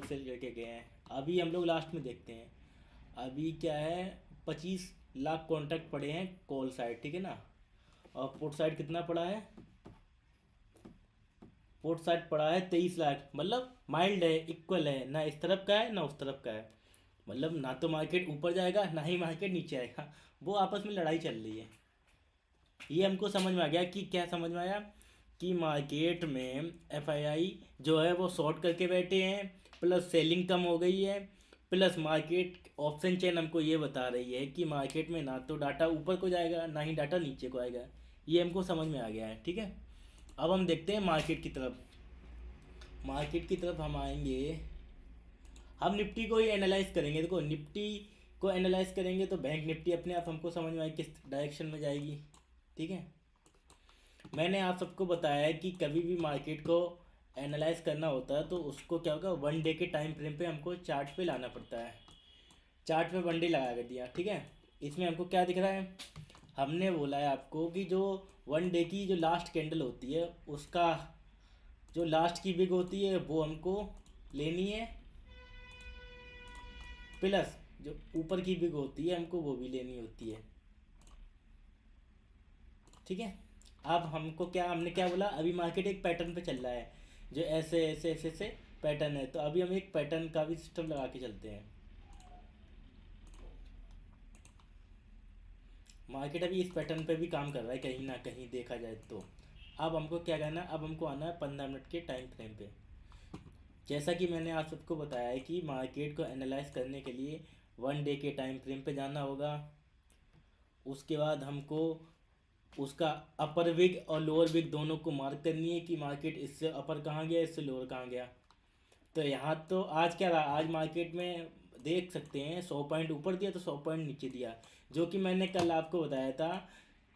Cell करके गए हैं। अभी हम लोग लास्ट में देखते हैं, अभी क्या है, 25 लाख कॉन्ट्रैक्ट पड़े हैं कॉल साइड, ठीक है ना। और पुट साइड कितना पड़ा है, पुट साइड पड़ा है 23 लाख, मतलब माइल्ड है, इक्वल है, ना इस तरफ का है ना उस तरफ का है। मतलब ना तो मार्केट ऊपर जाएगा ना ही मार्केट नीचे आएगा, वो आपस में लड़ाई चल रही है। ये हमको समझ में आ गया कि क्या समझ में आया, कि मार्केट में एफआईआई जो है वो शॉर्ट करके बैठे हैं, प्लस सेलिंग कम हो गई है, प्लस मार्केट ऑप्शन चेन हमको ये बता रही है कि मार्केट में ना तो डाटा ऊपर को जाएगा ना ही डाटा नीचे को आएगा। ये हमको समझ में आ गया है, ठीक है। अब हम देखते हैं मार्केट की तरफ। मार्केट की तरफ हम आएंगे, हम निफ्टी को ही एनालाइज करेंगे। देखो निफ्टी को एनालाइज करेंगे तो बैंक निफ्टी अपने आप हमको समझ में आएगी किस डायरेक्शन में जाएगी, ठीक है। मैंने आप सबको बताया है कि कभी भी मार्केट को एनालाइज करना होता है तो उसको क्या होगा, 1 डे के टाइम फ्रेम पे हमको चार्ट पे लाना पड़ता है। चार्ट पे 1 डे लगा कर दिया, ठीक है। इसमें हमको क्या दिख रहा है, हमने बोला है आपको कि जो 1 डे की जो लास्ट कैंडल होती है उसका जो लास्ट की बिग होती है वो हमको लेनी है, प्लस जो ऊपर की बिग होती है हमको वो भी लेनी होती है, ठीक है। अब हमको क्या, हमने क्या बोला, अभी मार्केट एक पैटर्न पे चल रहा है, जो ऐसे ऐसे ऐसे ऐसे पैटर्न है, तो अभी हम एक पैटर्न का भी सिस्टम लगा के चलते हैं। मार्केट अभी इस पैटर्न पे भी काम कर रहा है कहीं ना कहीं देखा जाए तो। अब हमको क्या करना है, अब हमको आना है 15 मिनट के टाइम फ्रेम पे। जैसा कि मैंने आप सबको बताया है कि मार्केट को एनालाइज करने के लिए 1 डे के टाइम फ्रेम पे जाना होगा। उसके बाद हमको उसका अपर विग और लोअर विग दोनों को मार्क करनी है कि मार्केट इससे अपर कहाँ गया, इससे लोअर कहाँ गया। तो यहाँ तो आज क्या रहा, आज मार्केट में देख सकते हैं 100 पॉइंट ऊपर दिया तो 100 पॉइंट नीचे दिया। जो कि मैंने कल आपको बताया था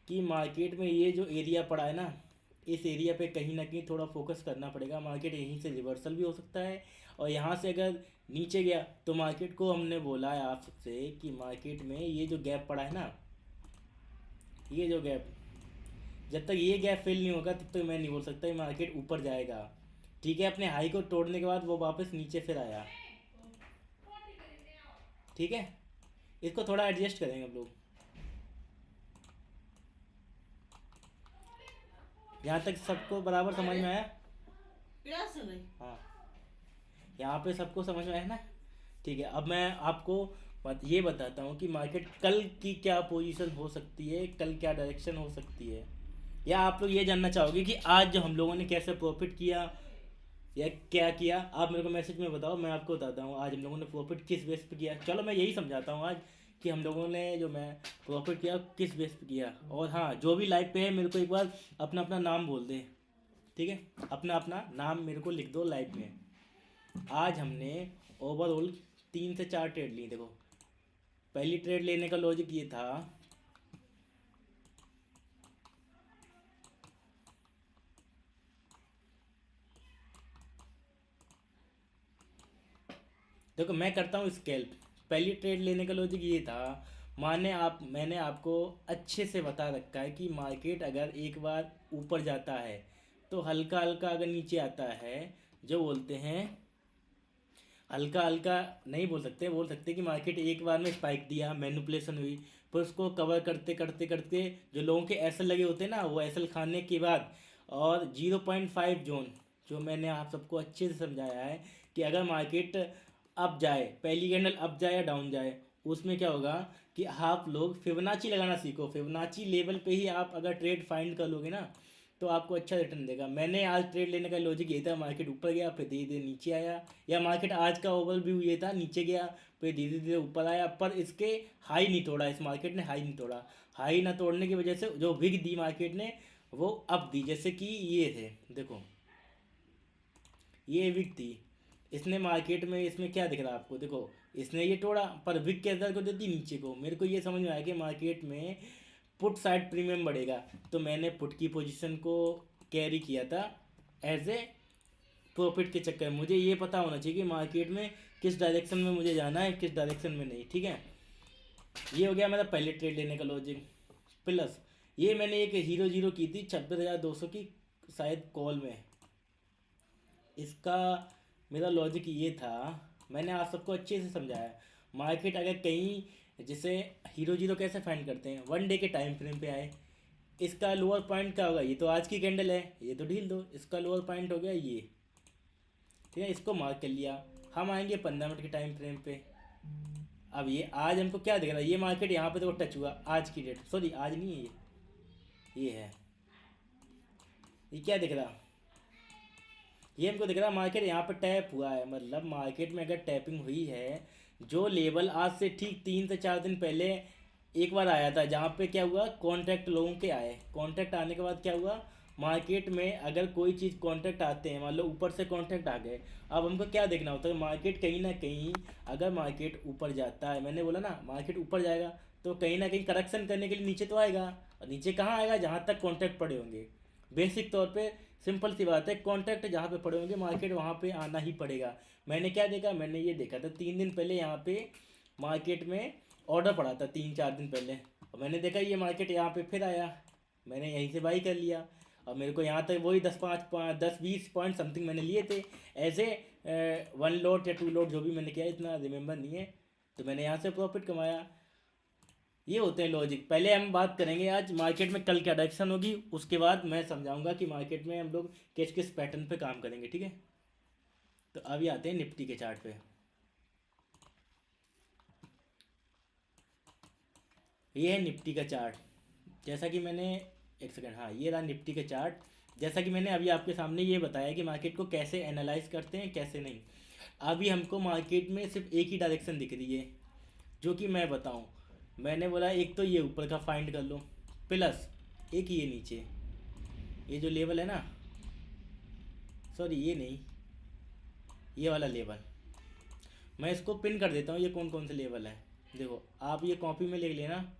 कि मार्केट में ये जो एरिया पड़ा है ना, इस एरिया पे कहीं ना कहीं थोड़ा फोकस करना पड़ेगा। मार्केट यहीं से रिवर्सल भी हो सकता है, और यहाँ से अगर नीचे गया तो मार्केट को, हमने बोला है आप सबसे कि मार्केट में ये जो गैप पड़ा है ना, ये जो गैप, जब तक ये गैप फिल नहीं होगा तब तक मैं नहीं बोल सकता कि मार्केट ऊपर जाएगा, ठीक है। अपने हाई को तोड़ने के बाद वो वापस नीचे फिर आया, ठीक है। इसको थोड़ा एडजस्ट करेंगे हम लोग। यहाँ तक सबको बराबर समझ में आया, हाँ, यहाँ पे सबको समझ में आया ना, ठीक है। अब मैं आपको ये बताता हूँ कि मार्केट कल की क्या पोजीशन हो सकती है, कल क्या डायरेक्शन हो सकती है। या आप लोग ये जानना चाहोगे कि आज जो हम लोगों ने कैसे प्रॉफिट किया या क्या किया, आप मेरे को मैसेज में बताओ, मैं आपको बताता हूँ आज हम लोगों ने प्रॉफिट किस बेस पे किया। चलो मैं यही समझाता हूँ आज कि हम लोगों ने जो मैं प्रॉफिट किया किस बेस पे किया। और हाँ, जो भी लाइव पे है मेरे को एक बार अपना अपना नाम बोल दे, ठीक है। अपना अपना नाम मेरे को लिख दो लाइव में। आज हमने ओवरऑल 3 से 4 ट्रेड ली। देखो पहली ट्रेड लेने का लॉजिक ये था, देखो मैं करता हूँ स्केल्प। पहली ट्रेड लेने का लॉजिक ये था, मैंने आपको अच्छे से बता रखा है कि मार्केट अगर एक बार ऊपर जाता है तो हल्का हल्का अगर नीचे आता है, जो बोलते हैं हल्का हल्का नहीं बोल सकते, बोल सकते कि मार्केट एक बार में स्पाइक दिया, मैनिपुलेशन हुई, फिर उसको कवर करते करते करते जो लोगों के एसल लगे होते हैं ना, वो एसल खाने के बाद, और 0.5 जोन, जो मैंने आप सबको अच्छे से समझाया है कि अगर मार्केट अप जाए, पहली कैंडल अप जाए या डाउन जाए, उसमें क्या होगा कि आप लोग फिबोनाची लगाना सीखो। फिबोनाची लेवल पे ही आप अगर ट्रेड फाइंड कर लोगे ना तो आपको अच्छा रिटर्न देगा। मैंने आज ट्रेड लेने का लॉजिक ये था, मार्केट ऊपर गया फिर धीरे धीरे नीचे आया, या मार्केट आज का ओवर व्यू ये था, नीचे गया फिर धीरे धीरे ऊपर आया, पर इसके हाई नहीं तोड़ा, इस मार्केट ने हाई नहीं तोड़ा। हाई ना तोड़ने की वजह से जो विग दी मार्केट ने वो अप दी, जैसे कि ये थे, देखो ये विग थी, इसने मार्केट में, इसमें क्या दिख रहा है आपको, देखो इसने ये तोड़ा पर विग के अंदर को देती नीचे को। मेरे को ये समझ में आया कि मार्केट में पुट साइड प्रीमियम बढ़ेगा, तो मैंने पुट की पोजीशन को कैरी किया था एज ए प्रॉफिट के चक्कर में। मुझे ये पता होना चाहिए कि मार्केट में किस डायरेक्शन में मुझे जाना है किस डायरेक्शन में नहीं, ठीक है। ये हो गया मेरा पहले ट्रेड लेने का लॉजिक। प्लस ये मैंने एक हीरो जीरो की थी 26,200 की शायद कॉल में, इसका मेरा लॉजिक ये था, मैंने आप सबको अच्छे से समझाया। मार्केट अगर कहीं, जैसे हीरो जीरो कैसे फाइंड करते हैं, 1 डे के टाइम फ्रेम पे आए, इसका लोअर पॉइंट क्या होगा, ये तो आज की कैंडल है, ये तो ढील दो, इसका लोअर पॉइंट हो गया ये, ठीक है, इसको मार्क कर लिया। हम आएंगे 15 मिनट के टाइम फ्रेम पे। अब ये आज हमको क्या दिख रहा है, ये मार्केट यहाँ पे तो टच हुआ, आज की डेट, सॉरी आज नहीं है ये है, ये क्या दिख रहा, ये हमको दिख रहा है मार्केट यहाँ पर टैप हुआ है। मतलब मार्केट में अगर टैपिंग हुई है, जो लेवल आज से ठीक 3 से 4 दिन पहले एक बार आया था, जहाँ पे क्या हुआ, कॉन्ट्रैक्ट लोगों के आए, कॉन्ट्रैक्ट आने के बाद क्या हुआ, मार्केट में अगर कोई चीज़ कॉन्ट्रैक्ट आते हैं, मान लो ऊपर से कॉन्ट्रैक्ट आ गए, अब हमको क्या देखना होता है, मार्केट कहीं ना कहीं, अगर मार्केट ऊपर जाता है, मैंने बोला ना मार्केट ऊपर जाएगा तो कहीं ना कहीं करेक्शन करने के लिए नीचे तो आएगा, और नीचे कहाँ आएगा, जहाँ तक कॉन्ट्रैक्ट पड़े होंगे। बेसिक तौर पे सिंपल सी बात है, कॉन्ट्रैक्ट जहाँ पे पड़े होंगे मार्केट वहाँ पे आना ही पड़ेगा। मैंने क्या देखा, मैंने ये देखा था 3 दिन पहले यहाँ पे मार्केट में ऑर्डर पड़ा था, 3 4 दिन पहले, और मैंने देखा ये मार्केट यहाँ पे फिर आया, मैंने यहीं से बाई कर लिया। और मेरे को यहाँ तक वही 10 20 पॉइंट समथिंग मैंने लिए थे, ऐसे 1 लॉट या 2 लॉट जो भी मैंने किया, इतना रिमेंबर नहीं है, तो मैंने यहाँ से प्रॉफिट कमाया। ये होते हैं लॉजिक। पहले हम बात करेंगे आज मार्केट में कल क्या डायरेक्शन होगी, उसके बाद मैं समझाऊंगा कि मार्केट में हम लोग किस किस पैटर्न पे काम करेंगे, ठीक है। तो अभी आते हैं निफ्टी के चार्ट पे। ये है निफ्टी का चार्ट, जैसा कि मैंने, एक सेकंड, हाँ ये रहा निफ्टी का चार्ट। जैसा कि मैंने अभी आपके सामने ये बताया कि मार्केट को कैसे एनालाइज करते हैं कैसे नहीं। अभी हमको मार्केट में सिर्फ एक ही डायरेक्शन दिख रही है, जो कि मैं बताऊं, मैंने बोला एक तो ये ऊपर का फाइंड कर लो, प्लस एक ये नीचे, ये जो लेवल है ना, सॉरी ये नहीं, ये वाला लेवल, मैं इसको पिन कर देता हूँ, ये कौन कौन से लेवल है, देखो आप ये कॉपी में लिख लेना।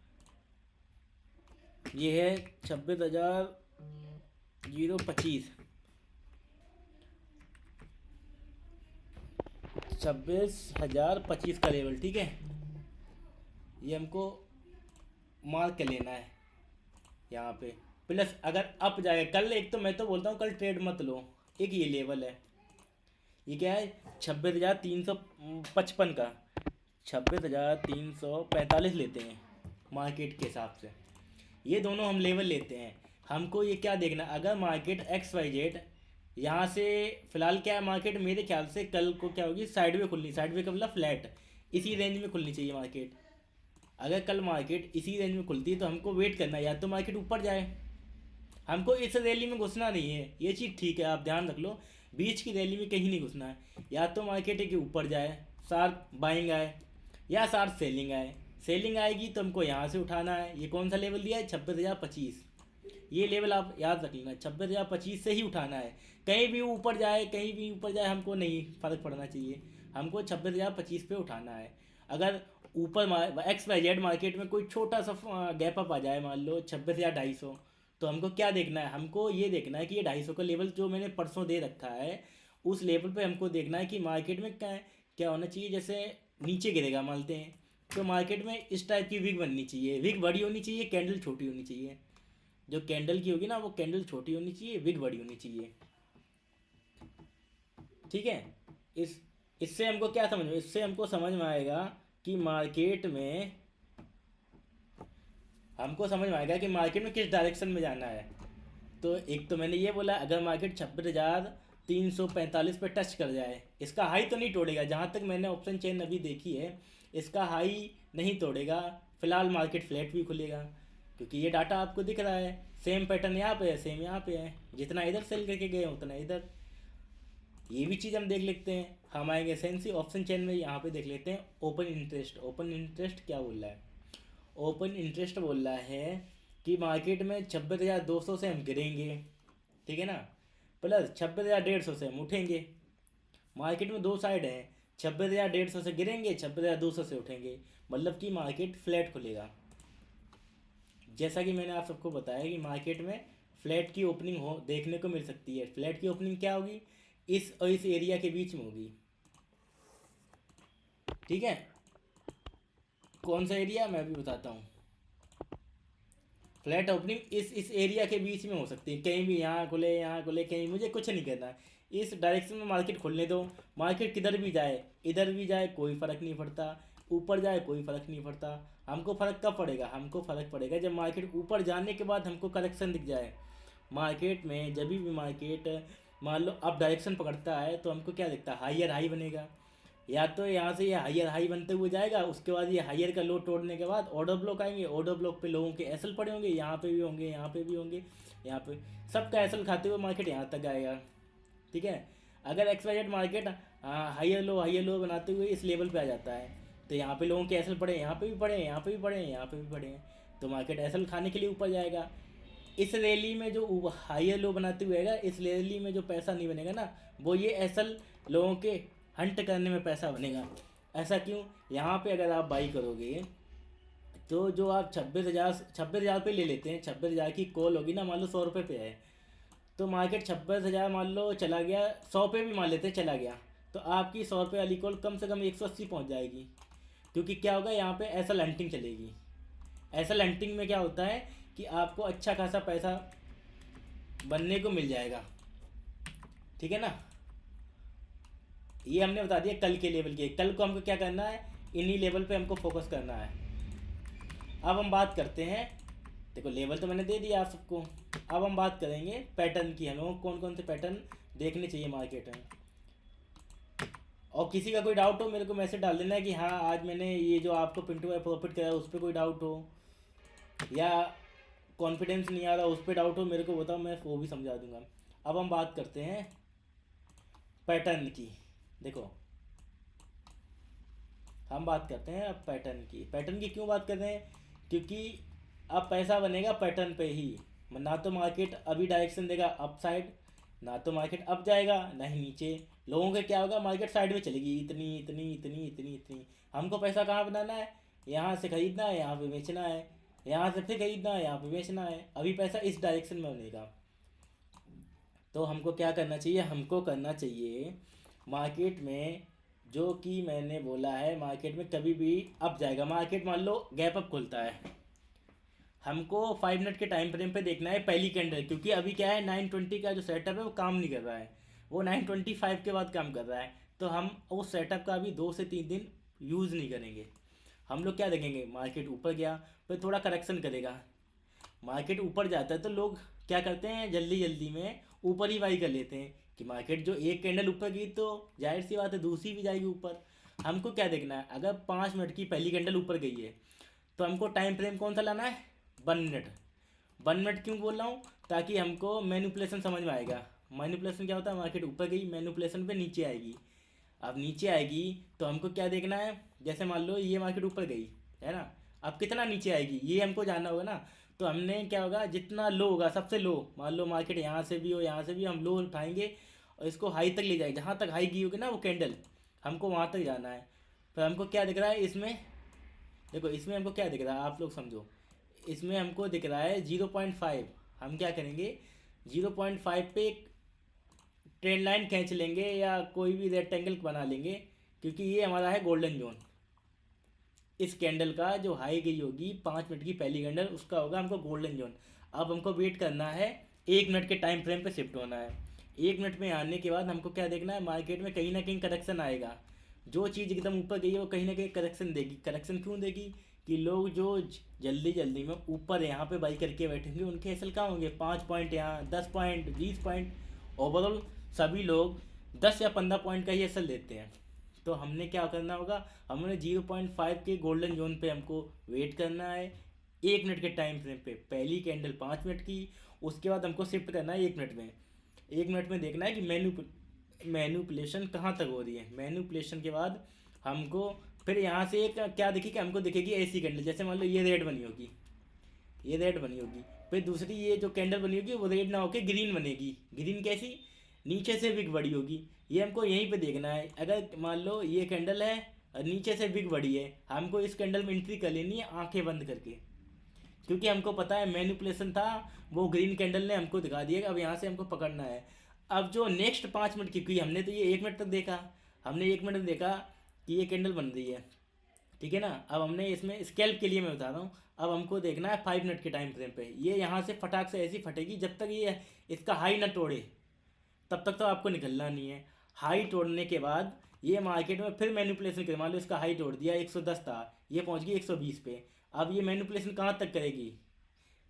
ये है 26,025, 26,025 का लेवल, ठीक है। ये हमको मार्क कर लेना है यहाँ पे। प्लस अगर अप जाएगा कल, एक तो मैं तो बोलता हूँ कल ट्रेड मत लो, एक ये लेवल है, ये क्या है, 26,355 का, 26,345 लेते हैं मार्केट के हिसाब से, ये दोनों हम लेवल लेते हैं। हमको ये क्या देखना, अगर मार्केट एक्स वाई जेड यहाँ से, फिलहाल क्या है मार्केट, मेरे ख्याल से कल को क्या होगी, साइड में खुलनी, साइड में का मतलब फ्लैट, इसी रेंज में खुलनी चाहिए मार्केट। अगर कल मार्केट इसी रेंज में खुलती है तो हमको वेट करना है, या तो मार्केट ऊपर जाए, हमको इस रैली में घुसना नहीं है, ये चीज़ ठीक है, आप ध्यान रख लो, बीच की रैली में कहीं नहीं घुसना है। या तो मार्केट है कि ऊपर जाए, शार्प बाइंग आए, या शार्प सेलिंग आए, सेलिंग आएगी तो हमको यहाँ से उठाना है। ये कौन सा लेवल दिया है, 26,025, ये लेवल आप याद रख लेना, 26,025 से ही उठाना है। कहीं भी ऊपर जाए, कहीं भी ऊपर जाए, हमको नहीं फ़र्क पड़ना चाहिए, हमको 26,025 पे उठाना है। अगर ऊपर एक्स वाई जेड मार्केट में कोई छोटा सा गैप अप आ जाए, मान लो 26,250, तो हमको क्या देखना है, हमको ये देखना है कि ये 250 का लेवल जो मैंने परसों दे रखा है, उस लेवल पे हमको देखना है कि मार्केट में क्या क्या होना चाहिए। जैसे नीचे गिरेगा मानते हैं, तो मार्केट में इस टाइप की विग बननी चाहिए, विग बड़ी होनी चाहिए, कैंडल छोटी होनी चाहिए, जो कैंडल की होगी ना वो कैंडल छोटी होनी चाहिए, विग बड़ी होनी चाहिए, ठीक है। इस इससे हमको क्या समझ में, इससे हमको समझ में आएगा कि मार्केट में, हमको समझ में आएगा कि मार्केट में किस डायरेक्शन में जाना है। तो एक तो मैंने ये बोला, अगर मार्केट 26,345 पे टच कर जाए, इसका हाई तो नहीं तोड़ेगा, जहाँ तक मैंने ऑप्शन चेन अभी देखी है, इसका हाई नहीं तोड़ेगा, फिलहाल मार्केट फ्लैट भी खुलेगा, क्योंकि ये डाटा आपको दिख रहा है, सेम पैटर्न यहाँ पे है, सेम यहाँ पे है, जितना इधर सेल करके गए उतना इधर। ये भी चीज़ हम देख लेते हैं, हम आएंगे सेंसी ऑप्शन चेन में, यहाँ पे देख लेते हैं ओपन इंटरेस्ट। ओपन इंटरेस्ट क्या बोल रहा है, ओपन इंटरेस्ट बोल रहा है कि मार्केट में 26,200 से हम गिरेंगे, ठीक है ना, प्लस 26,150 से हम उठेंगे। मार्केट में दो साइड हैं, 26,150 से गिरेंगे, 26,200 से उठेंगे, मतलब कि मार्केट फ्लैट खुलेगा। जैसा कि मैंने आप सबको बताया कि मार्केट में फ्लैट की ओपनिंग हो देखने को मिल सकती है। फ्लैट की ओपनिंग क्या होगी, इस और इस एरिया के बीच में होगी, ठीक है। कौन सा एरिया मैं भी बताता हूँ, फ्लैट ओपनिंग इस एरिया के बीच में हो सकती है, कहीं भी यहाँ खुले यहाँ खुले, कहीं, मुझे कुछ नहीं करना, इस डायरेक्शन में मार्केट खुलने दो। मार्केट किधर भी जाए, इधर भी जाए कोई फ़र्क नहीं पड़ता, ऊपर जाए कोई फ़र्क नहीं पड़ता। हमको फ़र्क कब पड़ेगा, हमको फ़र्क पड़ेगा जब मार्केट ऊपर जाने के बाद हमको करेक्शन दिख जाए। मार्केट में जब भी मार्केट मान लो अब डायरेक्शन पकड़ता है तो हमको क्या दिखता है, हाइयर हाई बनेगा। या तो यहाँ से ये हाइयर हाई बनते हुए जाएगा, उसके बाद ये हाइयर का लो तोड़ने के बाद ऑर्डर ब्लॉक आएंगे, ऑर्डर ब्लॉक पे लोगों के एसल पड़े होंगे, यहाँ पे भी होंगे, यहाँ पे भी होंगे, यहाँ पे सबका एसल खाते हुए मार्केट यहाँ तक आएगा। ठीक है। अगर एक्सवाइजेड मार्केट हाइयर लो बनाते हुए इस लेवल पे आ जाता है तो यहाँ पे लोगों के एसल पड़े, यहाँ पे भी पड़े हैं, यहाँ पे भी पड़े हैं, यहाँ पे भी पड़े हैं, तो मार्केट एसल खाने के लिए ऊपर जाएगा। इस रैली में जो हाइयर लो बनाते हुए आएगा, इस रैली में जो पैसा नहीं बनेगा ना, वो ये एसल लोगों के हंट करने में पैसा बनेगा। ऐसा क्यों, यहाँ पे अगर आप बाई करोगे तो जो आप 26,000 पे ले लेते हैं, 26,000 की कॉल होगी ना, मान लो 100 रुपये पे है, तो मार्केट 26,000 मान लो चला गया, 100 पे भी मान लेते चला गया, तो आपकी 100 रुपये वाली कॉल कम से कम 180 पहुँच जाएगी। क्योंकि क्या होगा, यहाँ पे ऐसा लंटिंग चलेगी। ऐसा लंटिंग में क्या होता है कि आपको अच्छा खासा पैसा बनने को मिल जाएगा। ठीक है ना। ये हमने बता दिया कल के लेवल के। कल को हमको क्या करना है, इन्हीं लेवल पे हमको फोकस करना है। अब हम बात करते हैं, देखो लेवल तो मैंने दे दिया आप सबको। अब हम बात करेंगे पैटर्न की, हम लोगों को कौन कौन से पैटर्न देखने चाहिए मार्केट में। और किसी का कोई डाउट हो मेरे को मैसेज डाल देना है कि हाँ आज मैंने ये जो आपको पिंटू में प्रॉफिट कराया उस पर कोई डाउट हो, या कॉन्फिडेंस नहीं आ रहा उस पर डाउट हो, मेरे को बताओ, मैं वो भी समझा दूंगा। अब हम बात करते हैं पैटर्न की। देखो हम बात करते हैं अब पैटर्न की। पैटर्न की क्यों बात कर रहे हैं, क्योंकि अब पैसा बनेगा पैटर्न पे ही। ना तो मार्केट अभी डायरेक्शन देगा अप साइड, ना तो मार्केट अप जाएगा ना ही नीचे। लोगों के क्या होगा, मार्केट साइड में चलेगी, इतनी इतनी इतनी इतनी इतनी। हमको पैसा कहाँ बनाना है, यहाँ से खरीदना है, यहाँ पे बेचना है, यहाँ से फिर खरीदना है, यहाँ पे बेचना है। अभी पैसा इस डायरेक्शन में बनेगा। तो हमको क्या करना चाहिए, हमको करना चाहिए मार्केट में जो कि मैंने बोला है, मार्केट में कभी भी अप जाएगा। मार्केट मान लो गैप अप खुलता है, हमको 5 मिनट के टाइम फ्रेम पे देखना है पहली कैंडल। क्योंकि अभी क्या है, 920 का जो सेटअप है वो काम नहीं कर रहा है, वो 925 के बाद काम कर रहा है। तो हम उस सेटअप का अभी 2 से 3 दिन यूज़ नहीं करेंगे। हम लोग क्या देखेंगे, मार्केट ऊपर गया फिर थोड़ा करेक्शन करेगा। मार्केट ऊपर जाता है तो लोग क्या करते हैं, जल्दी जल्दी में ऊपर ही बाई कर लेते हैं कि मार्केट जो एक कैंडल ऊपर गई तो जाहिर सी बात है दूसरी भी जाएगी ऊपर। हमको क्या देखना है, अगर 5 मिनट की पहली कैंडल ऊपर गई है तो हमको टाइम फ्रेम कौन सा लाना है, 1 मिनट। 1 मिनट क्यों बोल रहा हूँ, ताकि हमको मैनिपुलेशन समझ में आएगा। मैनिपुलेशन क्या होता है, मार्केट ऊपर गई, मैनिपुलेशन पे नीचे आएगी। अब नीचे आएगी तो हमको क्या देखना है, जैसे मान लो ये मार्केट ऊपर गई है ना, अब कितना नीचे आएगी ये हमको जानना होगा ना। तो हमने क्या होगा, जितना लो होगा सबसे लो, मान लो मार्केट यहाँ से भी हो यहाँ से भी, हम लो उठाएंगे और इसको हाई तक ले जाएंगे। जहाँ तक हाई गई होगी ना वो कैंडल, हमको वहाँ तक जाना है। फिर हमको क्या दिख रहा है इसमें, देखो इसमें हमको क्या दिख रहा है आप लोग समझो। इसमें हमको दिख रहा है 0.5। हम क्या करेंगे, 0.5 पे एक ट्रेंड लाइन खींच लेंगे या कोई भी रेक्टेंगल बना लेंगे, क्योंकि ये हमारा है गोल्डन जोन। इस कैंडल का जो हाई गई होगी 5 मिनट की पहली कैंडल, उसका होगा हमको गोल्डन जोन। अब हमको वेट करना है, 1 मिनट के टाइम फ्रेम पे शिफ्ट होना है। 1 मिनट में आने के बाद हमको क्या देखना है, मार्केट में कहीं ना कहीं करेक्शन आएगा। जो चीज़ एकदम ऊपर गई है वो कहीं ना कहीं करेक्शन देगी। करेक्शन क्यों देगी, कि लोग जो जल्दी जल्दी में ऊपर यहाँ पे बाई करके बैठेंगे उनके एसल कहाँ होंगे, 5 पॉइंट यहाँ, 10 पॉइंट, 20 पॉइंट। ओवरऑल सभी लोग 10 या 15 पॉइंट का ही एसल देते हैं। तो हमने क्या करना होगा, हमने 0.5 के गोल्डन जोन पे हमको वेट करना है। 1 मिनट के टाइम फ्रेम पे पहली कैंडल 5 मिनट की, उसके बाद हमको शिफ्ट करना है 1 मिनट में। 1 मिनट में देखना है कि मैन्युपुलेशन कहाँ तक हो रही है। मैन्युपुलेशन के बाद हमको फिर यहाँ से एक क्या दिखेगी, हमको दिखेगी ऐसी कैंडल, जैसे मान लो ये रेड बनी होगी, ये रेड बनी होगी, फिर दूसरी ये जो कैंडल बनी होगी वो रेड ना होके ग्रीन बनेगी। ग्रीन कैसी, नीचे से विग बड़ी होगी। ये हमको यहीं पे देखना है। अगर मान लो ये कैंडल है और नीचे से विग बड़ी है, हमको इस कैंडल में एंट्री कर लेनी है आंखें बंद करके, क्योंकि हमको पता है मैनिपुलेशन था, वो ग्रीन कैंडल ने हमको दिखा दिया। अब यहाँ से हमको पकड़ना है। अब जो नेक्स्ट 5 मिनट की, क्योंकि हमने तो ये 1 मिनट तक देखा, हमने 1 मिनट में देखा कि ये कैंडल बन रही है, ठीक है ना। अब हमने इसमें स्कैल्प के लिए मैं बता रहा हूँ, अब हमको देखना है 5 मिनट के टाइम फ्रेम पे। ये यहाँ से फटाक से ऐसी फटेगी जब तक ये इसका हाई ना तोड़े, तब तक तो आपको निकलना नहीं है। हाई तोड़ने के बाद ये मार्केट में फिर मैनिपुलेशन करे, मान लो इसका हाई तोड़ दिया 110 था, ये पहुंच गई 120 पे। अब ये मैनिपुलेशन कहाँ तक करेगी,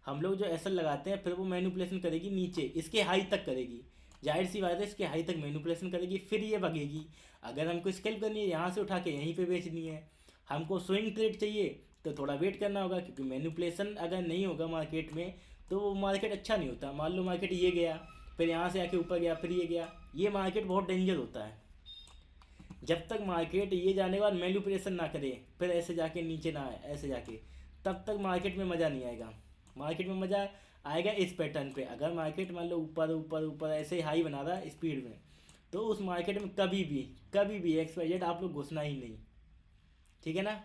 हम लोग जो एसएल लगाते हैं फिर वो मैनिपुलेशन करेगी नीचे इसके हाई तक करेगी। जाहिर सी बात है इसके हाई तक मैनिपुलेशन करेगी, फिर ये भगेगी। अगर हमको स्केल करनी है यहाँ से उठा के यहीं पे बेचनी है, हमको स्विंग ट्रेड चाहिए तो थोड़ा वेट करना होगा, क्योंकि मैनिपुलेशन अगर नहीं होगा मार्केट में तो वो मार्केट अच्छा नहीं होता। मान लो मार्केट ये गया, फिर यहाँ से आके ऊपर गया, फिर ये गया, ये मार्केट बहुत डेंजर होता है। जब तक मार्केट ये जाने के बाद मैनिपुलेशन ना करे, फिर ऐसे जाके नीचे ना आए, ऐसे जाके, तब तक मार्केट में मज़ा नहीं आएगा। मार्केट में मज़ा आएगा इस पैटर्न पे। अगर मार्केट मान लो ऊपर ऊपर ऊपर ऐसे हाई बना रहा है स्पीड में, तो उस मार्केट में कभी भी XYZ आप लोग घुसना ही नहीं, ठीक है ना।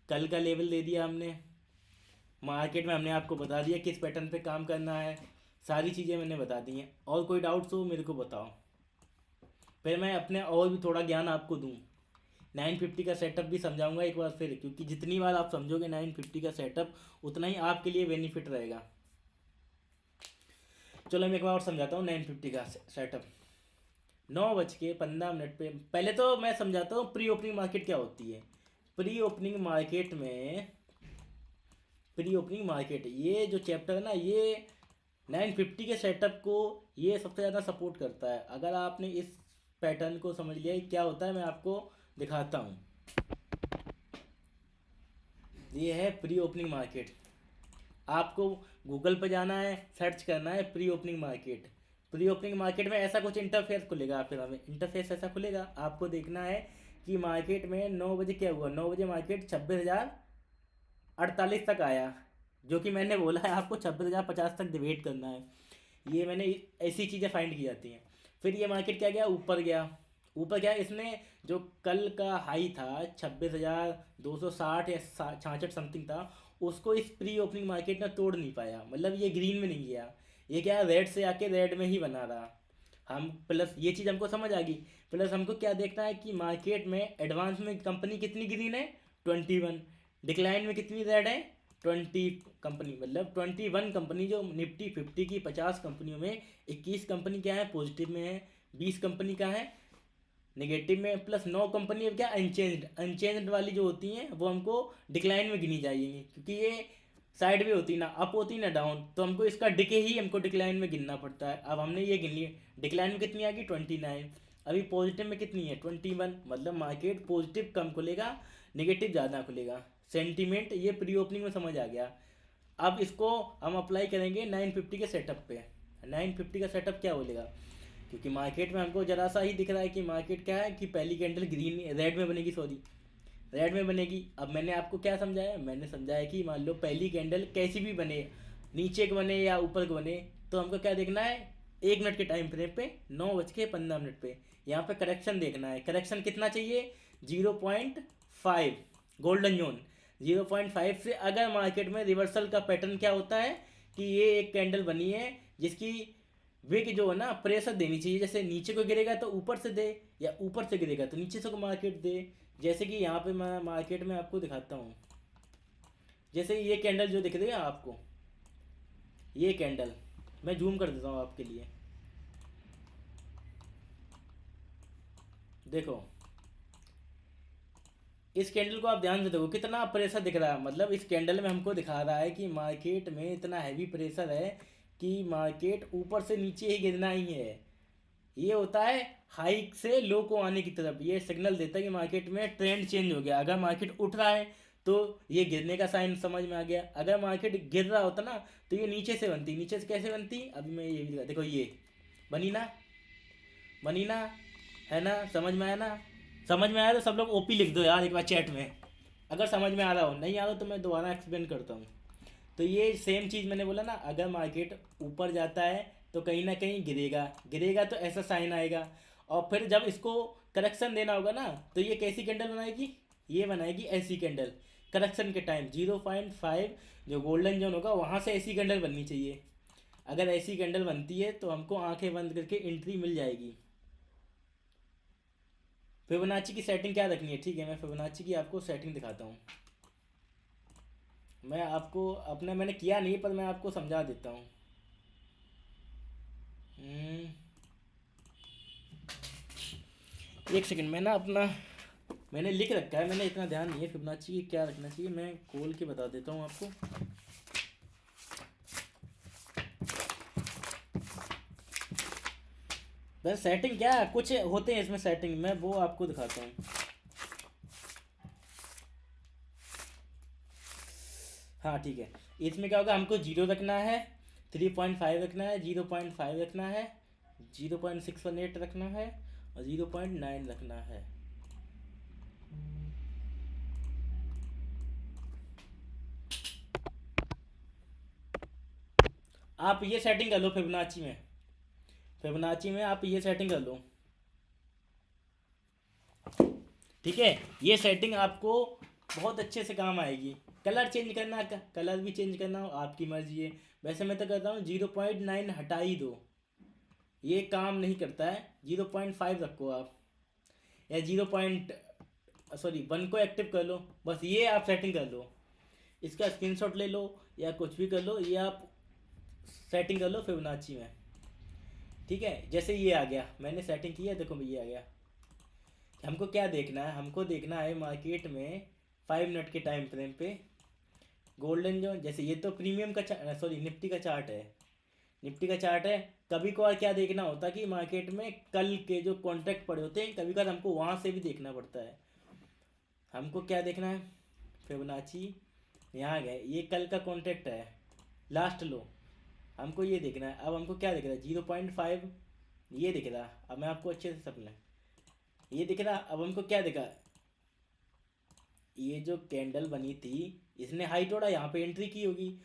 कल का लेवल दे दिया हमने, मार्केट में हमने आपको बता दिया किस पैटर्न पे काम करना है, सारी चीज़ें मैंने बता दी हैं। और कोई डाउट्स हो मेरे को बताओ, फिर मैं अपने और भी थोड़ा ज्ञान आपको दूँ। 950 का सेटअप भी समझाऊंगा एक बार फिर, क्योंकि जितनी बार आप समझोगे 950 का सेटअप उतना ही आपके लिए बेनिफिट रहेगा। चलो मैं एक बार और समझाता हूँ 950 का सेटअप। 9:15 पे पहले तो मैं समझाता हूँ प्री ओपनिंग मार्केट क्या होती है। प्री ओपनिंग मार्केट में, प्री ओपनिंग मार्केट ये जो चैप्टर है ना, ये 950 के सेटअप को ये सबसे ज़्यादा सपोर्ट करता है। अगर आपने इस पैटर्न को समझ लिया क्या होता है, मैं आपको दिखाता हूँ। ये है प्री ओपनिंग मार्केट। आपको गूगल पर जाना है, सर्च करना है pre opening market. Pre opening market में ऐसा कुछ इंटरफेस खुलेगा, फिर हमें इंटरफेस ऐसा खुलेगा, आपको देखना है कि मार्केट में 9 बजे क्या हुआ। 9 बजे मार्केट 26,048 तक आया, जो कि मैंने बोला है आपको 26,050 तक डिबेट करना है। ये मैंने ऐसी चीज़ें फाइंड की जाती हैं। फिर ये मार्केट क्या गया, ऊपर गया। ऊपर गया, इसने जो कल का हाई था 26,260 या 66 समथिंग था, उसको इस प्री ओपनिंग मार्केट ने तोड़ नहीं पाया। मतलब ये ग्रीन में नहीं गया, ये क्या रेड से आके रेड में ही बना रहा। हम प्लस ये चीज़ हमको समझ आ गई। प्लस हमको क्या देखना है कि मार्केट में एडवांस में कंपनी कितनी ग्रीन है, 21। डिक्लाइन में कितनी रेड है, 20 कंपनी। मतलब 21 कंपनी, जो निफ्टी 50 की 50 कंपनियों में 21 कंपनी क्या है, पॉजिटिव में है, 20 कंपनी का है नेगेटिव में, प्लस 9 कंपनी क्या अनचेंज्ड। अनचेंज्ड वाली जो होती हैं वो हमको डिक्लाइन में गिनी जाएंगी, क्योंकि ये साइड भी होती ना अप होती ना डाउन, तो हमको इसका डिके ही हमको डिक्लाइन में गिनना पड़ता है। अब हमने ये गिन ली, डिक्लाइन में कितनी आ गई 29। अभी पॉजिटिव में कितनी है 21। मतलब मार्केट पॉजिटिव कम खुलेगा, नेगेटिव ज़्यादा खुलेगा। सेंटीमेंट ये प्री ओपनिंग में समझ आ गया। अब इसको हम अप्लाई करेंगे 950 के सेटअप पे। 950 का सेटअप क्या बोलेगा, क्योंकि मार्केट में हमको ज़रा सा ही दिख रहा है कि मार्केट क्या है कि पहली कैंडल ग्रीन रेड में बनेगी, सॉरी रेड में बनेगी। अब मैंने आपको क्या समझाया, मैंने समझाया कि मान लो पहली कैंडल कैसी भी बने, नीचे के बने या ऊपर के बने, तो हमको क्या देखना है 1 मिनट के टाइम फ्रेम पे 9:15 पे यहाँ पे करेक्शन देखना है। करेक्शन कितना चाहिए, 0.5 गोल्डन जोन। 0.5 से अगर मार्केट में रिवर्सल का पैटर्न क्या होता है कि ये एक कैंडल बनी है जिसकी विग जो है ना प्रेशर देनी चाहिए, जैसे नीचे को गिरेगा तो ऊपर से दे, या ऊपर से गिरेगा तो नीचे से को मार्केट दे। जैसे कि यहाँ पे मैं मार्केट में आपको दिखाता हूँ, जैसे ये कैंडल जो दिख रही है आपको, ये कैंडल मैं जूम कर देता हूँ आपके लिए, देखो इस कैंडल को आप ध्यान से देखो कितना प्रेशर दिख रहा है। मतलब इस कैंडल में हमको दिखा रहा है कि मार्केट में इतना हैवी प्रेशर है कि मार्केट ऊपर से नीचे ही गिरना ही है। ये होता है हाई से लो को आने की तरफ, ये सिग्नल देता है कि मार्केट में ट्रेंड चेंज हो गया। अगर मार्केट उठ रहा है तो ये गिरने का साइन समझ में आ गया। अगर मार्केट गिर रहा होता ना तो ये नीचे से बनती। नीचे से कैसे बनती, अभी मैं ये भी देखो, ये बनी ना, बनी ना, है ना, समझ में आया ना। समझ में आया तो सब लोग ओपी लिख दो यार एक बार चैट में, अगर समझ में आ रहा हो। नहीं आ रहा तो मैं दोबारा एक्सप्लेन करता हूँ। तो ये सेम चीज़ मैंने बोला ना, अगर मार्केट ऊपर जाता है तो कहीं ना कहीं गिरेगा, गिरेगा तो ऐसा साइन आएगा। और फिर जब इसको करेक्शन देना होगा ना तो ये कैसी कैंडल बनाएगी, ये बनाएगी ऐसी कैंडल। करेक्शन के टाइम 0.5 जो गोल्डन जोन होगा वहाँ से ऐसी कैंडल बननी चाहिए। अगर ऐसी कैंडल बनती है तो हमको आंखें बंद करके एंट्री मिल जाएगी। फिबोनाची की सेटिंग क्या रखनी है, ठीक है मैं फिबोनाची की आपको सेटिंग दिखाता हूँ। मैं आपको अपने मैंने किया नहीं पर मैं आपको समझा देता हूँ। हम्म, एक सेकंड, मैं ना अपना मैंने लिख रखा है, मैंने इतना ध्यान नहीं है फिबोनाची की क्या रखना चाहिए, मैं खोल के बता देता हूँ आपको। बस सेटिंग क्या है, कुछ होते हैं इसमें सेटिंग, मैं वो आपको दिखाता हूँ। हाँ ठीक है, इसमें क्या होगा, हमको 0 रखना है, 3.5 रखना है, 0.5 रखना है, 0.618 रखना है, और 0.9 रखना है। आप ये सेटिंग कर लो फिबोनाची में, फिबोनाची में आप ये सेटिंग कर लो। ठीक है, ये सेटिंग आपको बहुत अच्छे से काम आएगी। कलर चेंज करना, कलर भी चेंज करना हो आपकी मर्जी है। वैसे मैं तो कहता हूँ 0.9 हटा ही दो, ये काम नहीं करता है। 0.5 रखो आप, या 1 को एक्टिव कर लो, बस ये आप सेटिंग कर लो। इसका स्क्रीनशॉट ले लो या कुछ भी कर लो, ये आप सेटिंग कर लो फिबोनाची में। ठीक है, जैसे ये आ गया, मैंने सेटिंग की है, देखो ये आ गया। हमको क्या देखना है, हमको देखना है मार्केट में 5 मिनट के टाइम फ्रेम पे गोल्डन जो, जैसे ये तो प्रीमियम का सॉरी निफ्टी का चार्ट है, निफ्टी का चार्ट है। कभी कभार क्या देखना होता है कि मार्केट में कल के जो कॉन्ट्रैक्ट पड़े होते हैं, कभी कभार हमको वहाँ से भी देखना पड़ता है। हमको क्या देखना है, फिबोनाची यहाँ गए, ये कल का कॉन्ट्रैक्ट है, लास्ट लो, हमको ये देखना है। अब हमको क्या दिख रहा है, 0.5 ये दिख रहा। अब मैं आपको अच्छे से समझना, ये दिख रहा। अब हमको क्या दिखा, ये जो कैंडल बनी थी, इसने हाई तोड़ा, यहाँ पे एंट्री की होगी,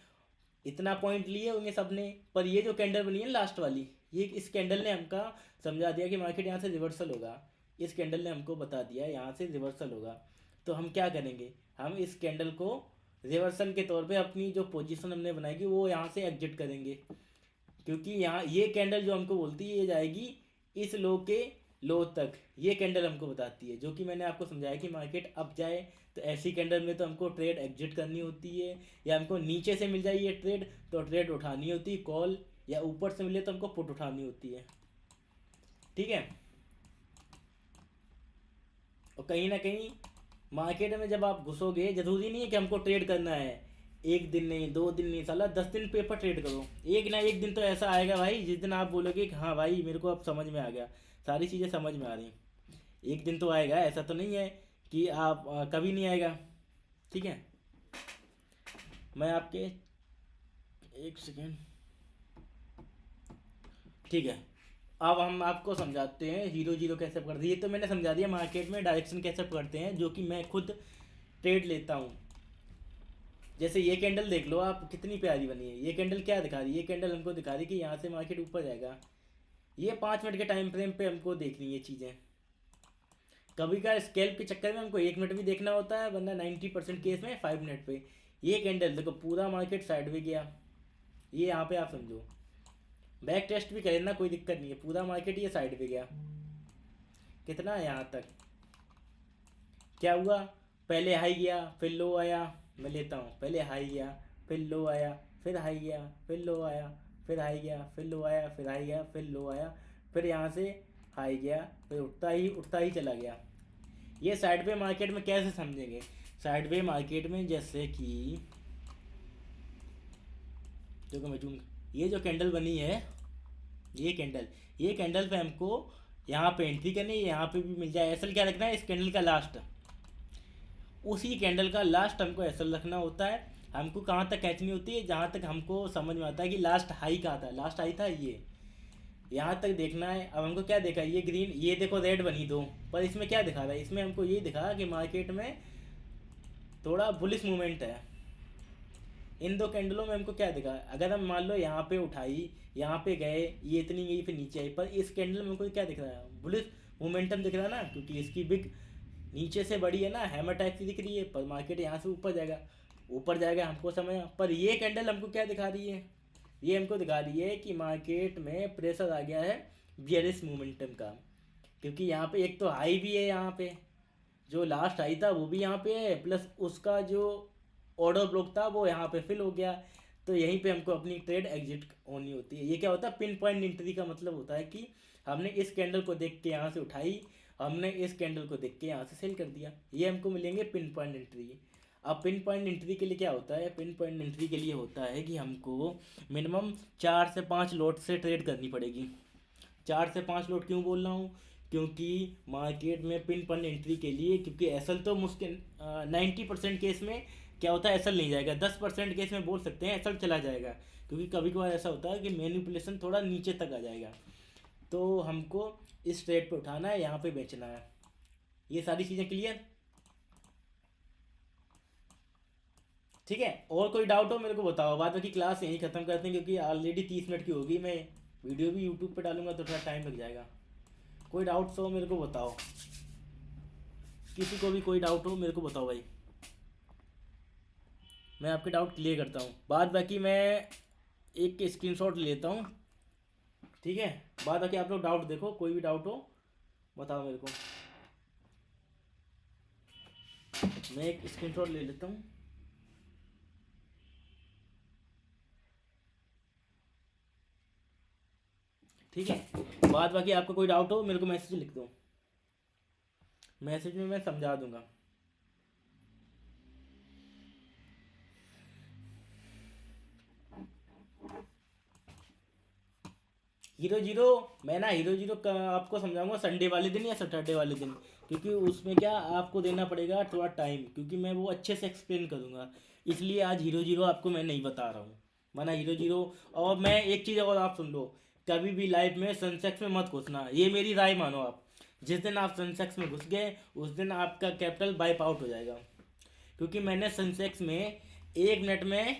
इतना पॉइंट लिए होंगे सबने। पर ये जो कैंडल बनी है लास्ट वाली, ये इस कैंडल ने हमका समझा दिया कि मार्केट यहाँ से रिवर्सल होगा। इस कैंडल ने हमको बता दिया यहाँ से रिवर्सल होगा। तो हम क्या करेंगे, हम इस कैंडल को रिवर्सल के तौर पे अपनी जो पोजीशन हमने बनाएगी वो यहाँ से एग्जिट करेंगे। क्योंकि यहाँ ये कैंडल जो हमको बोलती है, ये जाएगी इस लो के लो तक, ये कैंडल हमको बताती है। जो कि मैंने आपको समझाया कि मार्केट अप जाए तो ऐसी कैंडल में तो हमको ट्रेड एग्जिट करनी होती है, या हमको नीचे से मिल जाए ये ट्रेड तो ट्रेड उठानी होती है कॉल, या ऊपर से मिले तो हमको पुट उठानी होती है। ठीक है, और कहीं ना कहीं मार्केट में जब आप घुसोगे, जरूरी नहीं है कि हमको ट्रेड करना है, एक दिन नहीं, 2 दिन नहीं, साला 10 दिन पेपर ट्रेड करो। एक ना एक दिन तो ऐसा आएगा भाई जिस दिन आप बोलोगे कि हाँ भाई मेरे को अब समझ में आ गया, सारी चीज़ें समझ में आ रही। एक दिन तो आएगा, ऐसा तो नहीं है कि आप कभी नहीं आएगा। ठीक है, मैं आपके, एक सेकेंड, ठीक है, अब हम आपको समझाते हैं हीरो जीरो कैसे पकड़ते हैं। ये तो मैंने समझा दिया मार्केट में डायरेक्शन कैसे पकड़ते हैं, जो कि मैं खुद ट्रेड लेता हूँ। जैसे ये कैंडल देख लो आप, कितनी प्यारी बनी है। ये कैंडल क्या दिखा रही है, ये कैंडल हमको दिखा रही है कि यहाँ से मार्केट ऊपर जाएगा। ये 5 मिनट के टाइम फ्रेम पे हमको देखनी है चीज़ें। कभी का स्केल्प के चक्कर में हमको 1 मिनट भी देखना होता है, वरना 90% केस में 5 मिनट पे। ये कैंडल देखो, पूरा मार्केट साइड में गया, ये यहाँ पे आप समझो, बैक टेस्ट भी करें ना, कोई दिक्कत नहीं है, पूरा मार्केट ये साइड पे गया। कितना है यहाँ तक, क्या हुआ, पहले हाई गया फिर लो आया। मैं लेता हूँ, पहले हाई गया फिर लो आया, फिर हाई गया फिर लो आया, फिर हाई गया फिर लो आया, फिर हाई गया फिर लो आया, फिर यहाँ से हाई गया, फिर उठता ही चला गया। ये साइड पे मार्केट में कैसे समझेंगे, साइड पे मार्केट में जैसे कि देखो मैं जूम, ये जो कैंडल बनी है, ये कैंडल, ये कैंडल पे हमको यहाँ पे एंट्री करनी है, यहाँ पे भी मिल जाए। एसल क्या रखना है, इस कैंडल का लास्ट, उसी कैंडल का लास्ट हमको एसल रखना होता है। हमको कहाँ तक खींचनी होती है, जहाँ तक हमको समझ में आता है कि लास्ट हाई कहाँ था, लास्ट हाई था ये, यहाँ तक देखना है। अब हमको क्या देखा, ये ग्रीन, ये देखो रेड बनी दो, पर इसमें क्या दिखा रहा है, इसमें हमको ये दिखा कि मार्केट में थोड़ा बुलिश मूवमेंट है। इन दो कैंडलों में हमको क्या दिखा, अगर हम मान लो यहाँ पे उठाई, यहाँ पे गए, ये इतनी गई फिर नीचे आई, पर इस कैंडल में हमको क्या दिख रहा है, बुलिश मोमेंटम दिख रहा है ना, क्योंकि इसकी बिग नीचे से बड़ी है ना, हैमर टाइप की दिख रही है। पर मार्केट यहाँ से ऊपर जाएगा, ऊपर जाएगा हमको समझ। पर ये कैंडल हमको क्या दिखा रही है, ये हमको दिखा रही है कि मार्केट में प्रेशर आ गया है बियरिश मोमेंटम का। क्योंकि यहाँ पे एक तो हाई भी है, यहाँ पे जो लास्ट हाई था वो भी यहाँ पे है, प्लस उसका जो ऑर्डर ब्लॉक था वो यहाँ पे फिल हो गया। तो यहीं पे हमको अपनी ट्रेड एग्जिट होनी होती है। ये क्या होता है, पिन पॉइंट एंट्री का मतलब होता है कि हमने इस कैंडल को देख के यहाँ से उठाई, हमने इस कैंडल को देख के यहाँ से सेल कर दिया, ये हमको मिलेंगे पिन पॉइंट एंट्री। अब पिन पॉइंट एंट्री के लिए क्या होता है, पिन पॉइंट एंट्री के लिए होता है कि हमको मिनिमम 4 से 5 लॉट से ट्रेड करनी पड़ेगी। 4 से 5 लॉट क्यों बोल रहा हूँ, क्योंकि मार्केट में पिन पॉइंट एंट्री के लिए, क्योंकि एसल तो मुश्किल 90% केस में क्या होता है, एसल नहीं जाएगा, 10% केस में बोल सकते हैं एसल चला जाएगा, क्योंकि कभी कभार ऐसा होता है कि मैनिपुलेशन थोड़ा नीचे तक आ जाएगा। तो हमको इस ट्रेड पे उठाना है, यहाँ पे बेचना है। ये सारी चीज़ें क्लियर, ठीक है। और कोई डाउट हो मेरे को बताओ, बाद बाकी क्लास यहीं ख़त्म करते हैं, क्योंकि ऑलरेडी 30 मिनट की होगी। मैं वीडियो भी यूट्यूब पे डालूंगा तो थोड़ा टाइम लग जाएगा। कोई डाउट्स हो मेरे को बताओ, किसी को भी कोई डाउट हो मेरे को बताओ भाई, मैं आपके डाउट क्लियर करता हूँ। बाद बाकी मैं एक स्क्रीनशॉट लेता हूँ, ठीक है। बाद बाकी आप लोग डाउट देखो, कोई भी डाउट हो बताओ मेरे को, मैं एक स्क्रीनशॉट ले लेता हूँ। ठीक है, बाद बाकी आपको कोई डाउट हो मेरे को मैसेज लिख दो, मैसेज में मैं समझा दूंगा। हीरो जीरो, मैं ना हीरो जीरो का आपको समझाऊंगा संडे वाले दिन या सैटरडे वाले दिन, क्योंकि उसमें क्या आपको देना पड़ेगा थोड़ा टाइम, क्योंकि मैं वो अच्छे से एक्सप्लेन करूंगा, इसलिए आज हीरो जीरो आपको मैं नहीं बता रहा हूँ, माना हीरो जीरो। और मैं एक चीज़ और आप सुन लो, कभी भी लाइफ में सनसेक्स में मत घुसना, ये मेरी राय मानो आप। जिस दिन आप सनसेक्स में घुस गए उस दिन आपका कैपिटल वाइप आउट हो जाएगा, क्योंकि मैंने सेंसेक्स में 1 मिनट में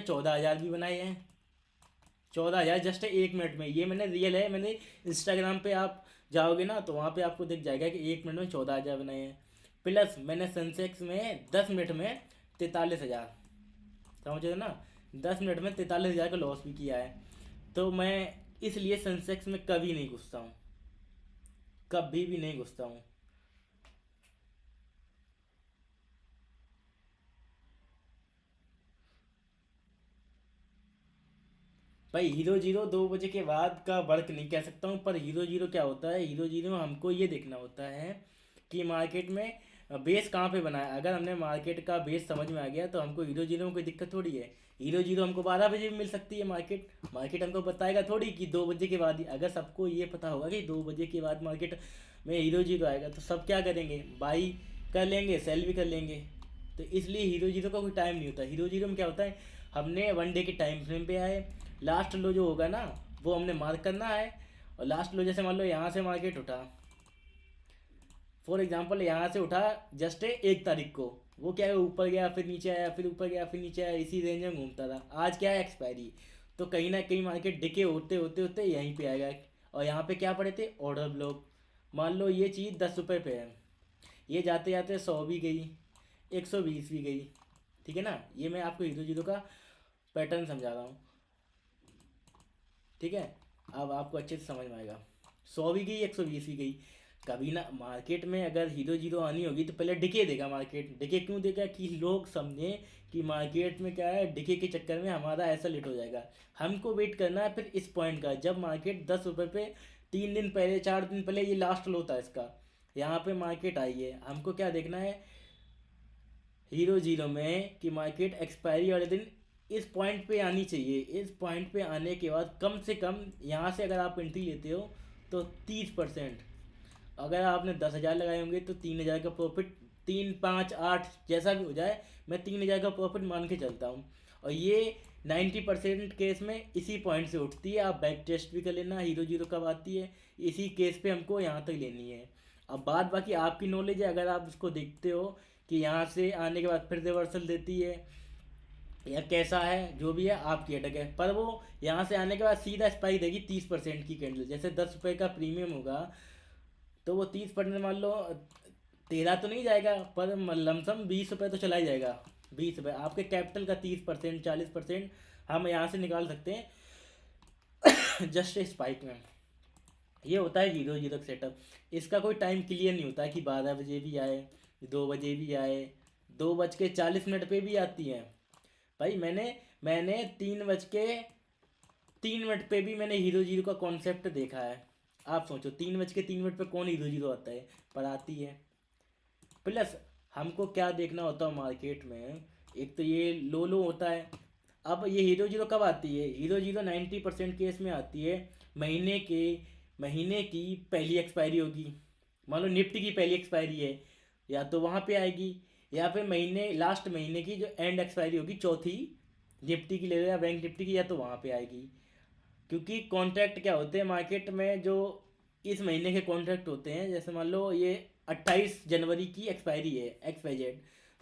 14,000 भी बनाए हैं। 14,000 जस्ट 1 मिनट में, ये मैंने रियल है, मैंने इंस्टाग्राम पे आप जाओगे ना तो वहाँ पे आपको दिख जाएगा कि 1 मिनट में 14,000 बनाए हैं। प्लस मैंने सेंसेक्स में 10 मिनट में 43,000, समझ रहे हो ना, 10 मिनट में 43,000 का लॉस भी किया है। तो मैं इसलिए सेंसेक्स में कभी नहीं घुसता हूँ, कभी भी नहीं घुसता हूँ। भाई हीरो जीरो 2 बजे के बाद का वर्क नहीं कह सकता हूँ, पर हीरो जीरो क्या होता है, हीरो जीरो में हमको ये देखना होता है कि मार्केट में बेस कहाँ पे बना है। अगर हमने मार्केट का बेस समझ में आ गया तो हमको हीरो जीरो में कोई दिक्कत थोड़ी है। हीरो जीरो हमको 12 बजे भी मिल सकती है मार्केट, मार्केट हमको बताएगा थोड़ी कि 2 बजे के बाद ही। अगर सबको ये पता होगा कि 2 बजे के बाद मार्केट में हीरो जीरो आएगा तो सब क्या करेंगे, बाई कर लेंगे, सेल भी कर लेंगे। तो इसलिए हीरो जीरो का कोई टाइम नहीं होता। हीरो जीरो में क्या होता है, हमने 1 डे के टाइम फ्रेम पे आए, लास्ट लो जो होगा ना वो हमने मार्क करना है। और लास्ट लो जैसे मान लो यहाँ से मार्केट उठा, फॉर एग्जांपल यहाँ से उठा जस्ट 1 तारीख को, वो क्या है ऊपर गया फिर नीचे आया, फिर ऊपर गया फिर नीचे आया, इसी रेंज में घूमता था। आज क्या है एक्सपायरी, तो कहीं ना कहीं मार्केट डिके होते होते होते यहीं पे आएगा। और यहाँ पे क्या पड़े थे, ऑर्डर ब्लॉक। मान लो ये चीज़ 10 रुपये पे है, ये जाते जाते 100 भी गई, 120 भी गई, ठीक है ना। ये मैं आपको हीरो जीरो का पैटर्न समझा रहा हूँ, ठीक है। अब आपको अच्छे से समझ में आएगा। 100 भी गई, 120 भी गई। कभी ना मार्केट में अगर हीरो जीरो आनी होगी तो पहले डिके देगा मार्केट। डिके क्यों देगा, कि लोग समझे कि मार्केट में क्या है, डिके के चक्कर में हमारा ऐसा लेट हो जाएगा। हमको वेट करना है फिर इस पॉइंट का, जब मार्केट 10 रुपये पे 3 दिन पहले 4 दिन पहले, ये लास्ट लो था इसका, यहाँ पे मार्केट आई है। हमको क्या देखना है हीरो जीरो में कि मार्केट एक्सपायरी वाले दिन इस पॉइंट पे आनी चाहिए। इस पॉइंट पे आने के बाद कम से कम यहाँ से अगर आप एंट्री लेते हो तो 30%, अगर आपने 10,000 लगाए होंगे तो 3,000 का प्रॉफिट, 3, 5, 8 जैसा भी हो जाए, मैं 3,000 का प्रॉफिट मान के चलता हूँ। और ये 90% केस में इसी पॉइंट से उठती है। आप बैक टेस्ट भी कर लेना हीरो जीरो कब आती है, इसी केस पे हमको यहाँ तक लेनी है। अब बात बाकी आपकी नॉलेज है, अगर आप उसको देखते हो कि यहाँ से आने के बाद फिर रिवर्सल देती है या कैसा है, जो भी है आपकी अटक है। पर वो यहाँ से आने के बाद सीधा स्पाइक देगी 30% की कैंडल, जैसे 10 रुपये का प्रीमियम होगा तो वो 30% मान लो 13 तो नहीं जाएगा, पर लमसम 20 रुपये तो चला ही जाएगा। 20 रुपये आपके कैपिटल का 30%, 40% हम यहाँ से निकाल सकते हैं जस्ट स्पाइक में। ये होता है जीरो जीरो सेटअप। इसका कोई टाइम क्लियर नहीं होता है कि 12 बजे भी आए, 2 बजे भी आए, 2 बज के 40 मिनट पे भी आती है, भाई मैंने 3 बज के 3 मिनट पे भी मैंने हीरो जीरो का कॉन्सेप्ट देखा है। आप सोचो 3 बज के 3 मिनट पे कौन हीरो जीरो आता है, पर आती है। प्लस हमको क्या देखना होता है मार्केट में, एक तो ये लो लो होता है। अब ये हीरो जीरो कब आती है, हीरो जीरो 90% केस में आती है महीने के महीने की पहली एक्सपायरी होगी। मान लो निफ्टी की पहली एक्सपायरी है, या तो वहाँ पे आएगी, या फिर महीने लास्ट महीने की जो एंड एक्सपायरी होगी चौथी, निफ्टी की ले लो या बैंक निफ्टी की, या तो वहाँ पे आएगी। क्योंकि कॉन्ट्रैक्ट क्या होते हैं मार्केट में, जो इस महीने के कॉन्ट्रैक्ट होते हैं, जैसे मान लो ये 28 जनवरी की एक्सपायरी है XYZ,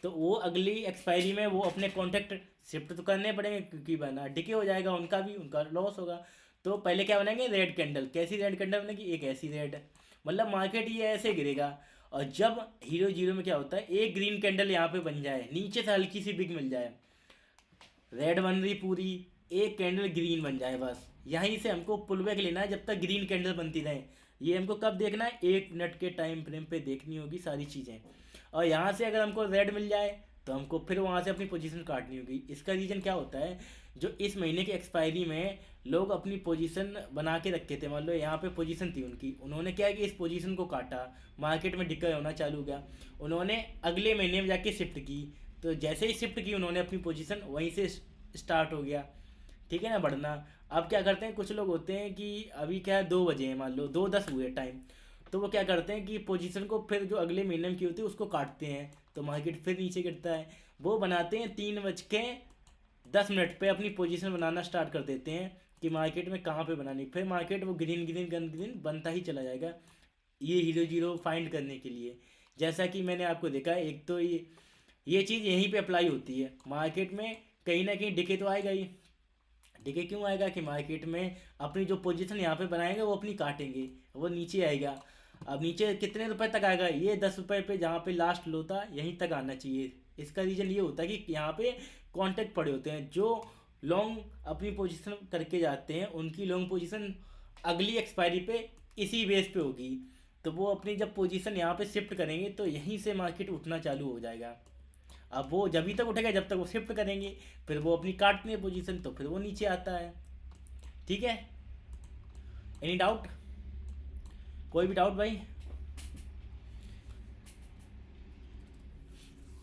तो वो अगली एक्सपायरी में वो अपने कॉन्ट्रैक्ट शिफ्ट तो करने पड़ेंगे, क्योंकि बना डिके हो जाएगा उनका भी, उनका लॉस होगा। तो पहले क्या बनाएंगे, रेड कैंडल। कैसी रेड कैंडल बनेगी, एक ऐसी रेड, मतलब मार्केट ये ऐसे गिरेगा। और जब हीरो जीरो में क्या होता है, एक ग्रीन कैंडल यहाँ पे बन जाए, नीचे से हल्की सी बिग मिल जाए, रेड बन रही पूरी, एक कैंडल ग्रीन बन जाए, बस यहीं से हमको पुल बैक लेना है जब तक ग्रीन कैंडल बनती रहे। ये हमको कब देखना है, 1 मिनट के टाइम फ्रेम पे देखनी होगी सारी चीज़ें। और यहाँ से अगर हमको रेड मिल जाए तो हमको फिर वहाँ से अपनी पोजीशन काटनी होगी। इसका रीज़न क्या होता है, जो इस महीने की एक्सपायरी में लोग अपनी पोजीशन बना के रखे थे, मान लो यहाँ पे पोजीशन थी उनकी, उन्होंने क्या किया, इस पोजीशन को काटा, मार्केट में डिक्लेयर होना चालू हो गया, उन्होंने अगले महीने में जाके शिफ्ट की। तो जैसे ही शिफ्ट की उन्होंने अपनी पोजीशन, वहीं से स्टार्ट हो गया, ठीक है ना, बढ़ना। अब क्या करते हैं, कुछ लोग होते हैं कि अभी क्या है, 2 बजे हैं, मान लो 2:10 हुए टाइम, तो वो क्या करते हैं कि पोजीशन को फिर जो अगले महीने में की होती है उसको काटते हैं, तो मार्केट फिर नीचे गिरता है। वो बनाते हैं 3:10 पे अपनी पोजीशन बनाना स्टार्ट कर देते हैं कि मार्केट में कहाँ पे बनानी, फिर मार्केट वो ग्रीन ग्रीन ग्रीन ग्रीन बनता ही चला जाएगा, ये हीरो जीरो फाइंड करने के लिए। जैसा कि मैंने आपको देखा है, एक तो ये चीज़ यहीं पे अप्लाई होती है मार्केट में, कहीं ना कहीं डिके तो आएगा ही। डिके क्यों आएगा, कि मार्केट में अपनी जो पोजीशन यहाँ पे बनाएंगे वो अपनी काटेंगे, वो नीचे आएगा। अब नीचे कितने रुपए तक आएगा, ये 10 रुपए पे, जहाँ पे लास्ट लो था यहीं तक आना चाहिए। इसका रीज़न ये होता है कि यहाँ पे कॉन्टेक्ट पड़े होते हैं, जो लॉन्ग अपनी पोजीशन करके जाते हैं उनकी लॉन्ग पोजीशन अगली एक्सपायरी पे इसी बेस पे होगी। तो वो अपनी जब पोजीशन यहाँ पे शिफ्ट करेंगे तो यहीं से मार्केट उठना चालू हो जाएगा। अब वो जब तक उठेगा जब तक वो शिफ्ट करेंगे, फिर वो अपनी काटनी है पोजीशन, तो फिर वो नीचे आता है। ठीक है, एनी डाउट, कोई भी डाउट भाई?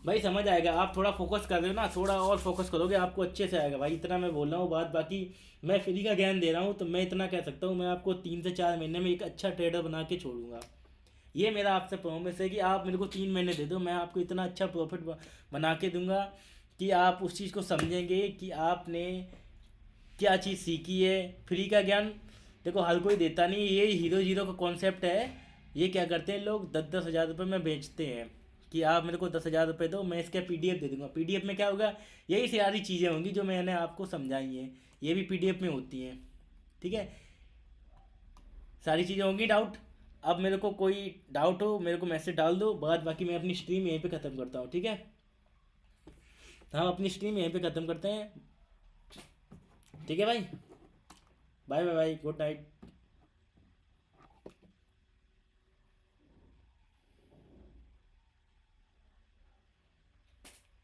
भाई समझ आएगा, आप थोड़ा फोकस कर रहे हो ना, थोड़ा और फोकस करोगे आपको अच्छे से आएगा भाई, इतना मैं बोल रहा हूँ बात। बाकी मैं फ्री का ज्ञान दे रहा हूँ, तो मैं इतना कह सकता हूँ, मैं आपको 3 से 4 महीने में एक अच्छा ट्रेडर बना के छोड़ूंगा। ये मेरा आपसे प्रॉमिस है कि आप मेरे को 3 महीने दे दो, मैं आपको इतना अच्छा प्रॉफिट बना के दूंगा कि आप उस चीज़ को समझेंगे कि आपने क्या चीज़ सीखी है। फ्री का ज्ञान देखो हर कोई देता नहीं, ये हीरो जीरो का कॉन्सेप्ट है। ये क्या करते हैं लोग, 10-10 हज़ार रुपये में बेचते हैं कि आप मेरे को 10 हज़ार रुपये दो, मैं इसका PDF दे दूंगा। PDF में क्या होगा, यही सारी चीज़ें होंगी जो मैंने आपको समझाई हैं, ये भी PDF में होती हैं। ठीक है, सारी चीज़ें होंगी। डाउट, अब मेरे को कोई डाउट हो मेरे को मैसेज डाल दो, बाकी मैं अपनी स्ट्रीम यहीं पे ख़त्म करता हूँ। ठीक है, हम अपनी स्ट्रीम यहीं पे ख़त्म करते हैं। ठीक है भाई, bye bye bye, good night.